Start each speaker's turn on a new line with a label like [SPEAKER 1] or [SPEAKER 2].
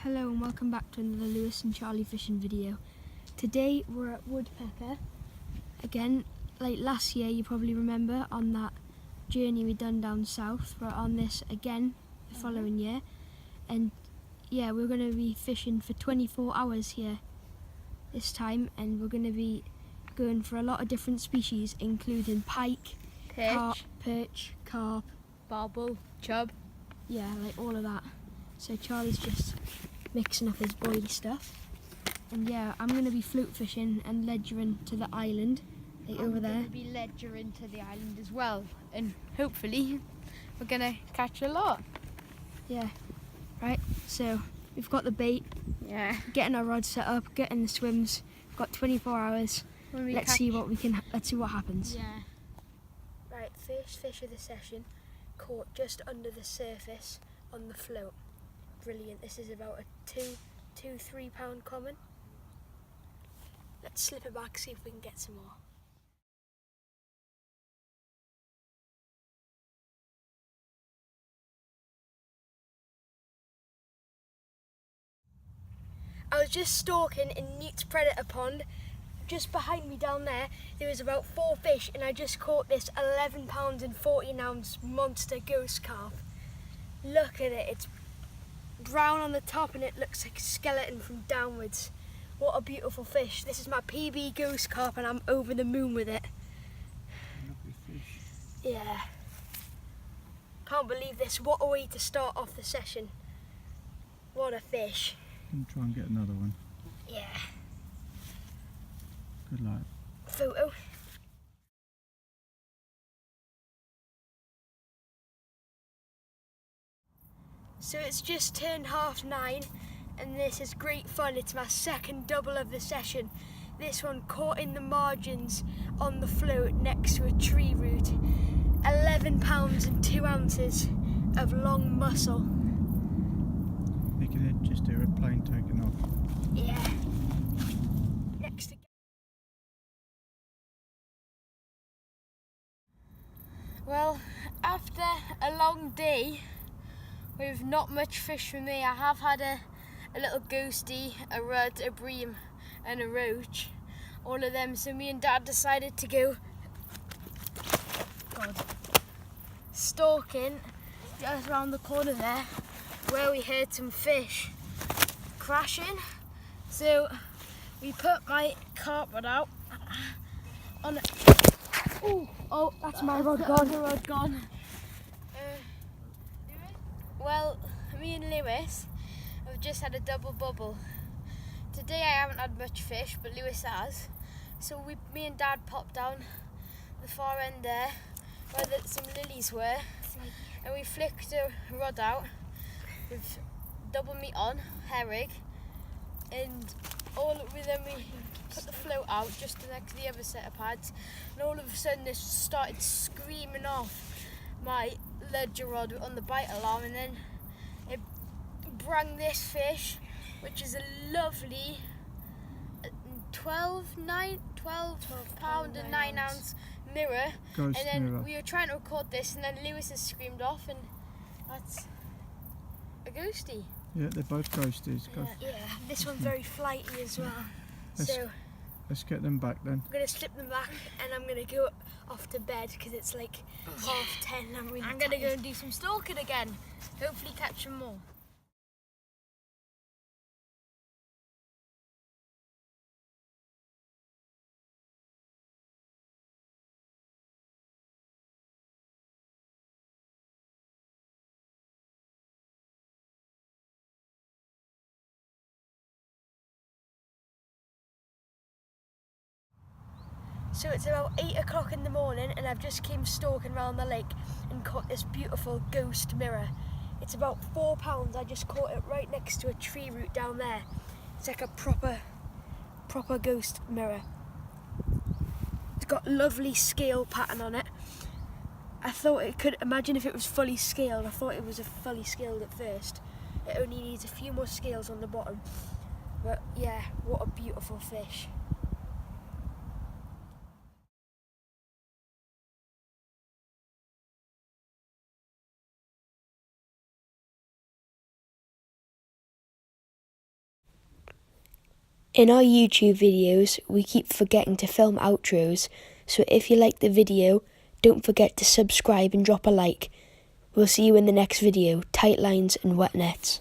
[SPEAKER 1] Hello and welcome back to another Lewis and Charlie fishing video. Today we're at Woodpecker. Again, like last year you probably remember on that journey we done down south. We're on this again the following year. And yeah, we're going to be fishing for 24 hours here this time, and we're going to be going for a lot of different species including pike, perch, carp,
[SPEAKER 2] barbel, chub.
[SPEAKER 1] Yeah, like all of that. So Charlie's just mixing up his boily stuff. And yeah, I'm going to be float fishing and ledgering to the island, like over there.
[SPEAKER 2] I'm going to be ledgering to the island as well. And hopefully we're going to catch a lot.
[SPEAKER 1] Yeah, right, so we've got the bait.
[SPEAKER 2] Yeah.
[SPEAKER 1] Getting our rod set up, getting the swims. We've got 24 hours. Let's see what happens.
[SPEAKER 2] Yeah.
[SPEAKER 1] Right, first fish of the session, caught just under the surface on the float. Brilliant. This is about a 3 pound common. Let's slip it back, see if we can get some more. I was just stalking in Newt's Predator Pond. Just behind me down there was about 4 fish, and I just caught this 11 pounds and 14 ounce monster ghost carp. Look at it, it's brown on the top and it looks like a skeleton from downwards. What a beautiful fish. This is my PB ghost carp and I'm over the moon with it.
[SPEAKER 3] Lovely fish.
[SPEAKER 1] Yeah. Can't believe this. What a way to start off the session. What a fish.
[SPEAKER 3] I'm try and get another one.
[SPEAKER 1] Yeah.
[SPEAKER 3] Good luck.
[SPEAKER 1] Photo. So it's just turned 9:30 and this is great fun. It's my second double of the session. This one caught in the margins on the float next to a tree root. 11 pounds and 2 ounces of long mussel.
[SPEAKER 3] Making it just do a plane taking off.
[SPEAKER 1] Yeah. Next again. Well, after a long day with not much fish for me, I have had a little ghostie, a rudd, a bream and a roach. All of them, so me and Dad decided to go stalking just around the corner there where we heard some fish crashing. So we put my carp rod out on it. Oh, that's my rod gone. The rod gone. Well, me and Lewis have just had a double bubble. Today I haven't had much fish, but Lewis has. So me and Dad popped down the far end there, where some lilies were, and we flicked a rod out with double meat on, herring, and then we put the float out just next to the other set of pads, and all of a sudden this started screaming off my ledger rod on the bite alarm, and then it brung this fish, which is a lovely 12 pound and 9 ounce mirror.
[SPEAKER 3] Ghost
[SPEAKER 1] and then
[SPEAKER 3] mirror.
[SPEAKER 1] we were trying to record this, and then Lewis has screamed off, and that's a ghostie.
[SPEAKER 3] Yeah, they're both ghosties.
[SPEAKER 1] Yeah, this one's very flighty as well.
[SPEAKER 3] Let's get them back then.
[SPEAKER 1] I'm going to slip them back and I'm going to go off to bed because it's like 10:30. I'm going to go and do some stalking again. Hopefully catch some more. So it's about 8 o'clock in the morning and I've just came stalking around the lake and caught this beautiful ghost mirror. It's about 4 pounds. I just caught it right next to a tree root down there. It's like a proper ghost mirror. It's got lovely scale pattern on it. I thought it could, imagine if it was fully scaled. I thought it was fully scaled at first. It only needs a few more scales on the bottom. But yeah, what a beautiful fish.
[SPEAKER 4] In our YouTube videos, we keep forgetting to film outros, so if you like the video, don't forget to subscribe and drop a like. We'll see you in the next video. Tight lines and wet nets.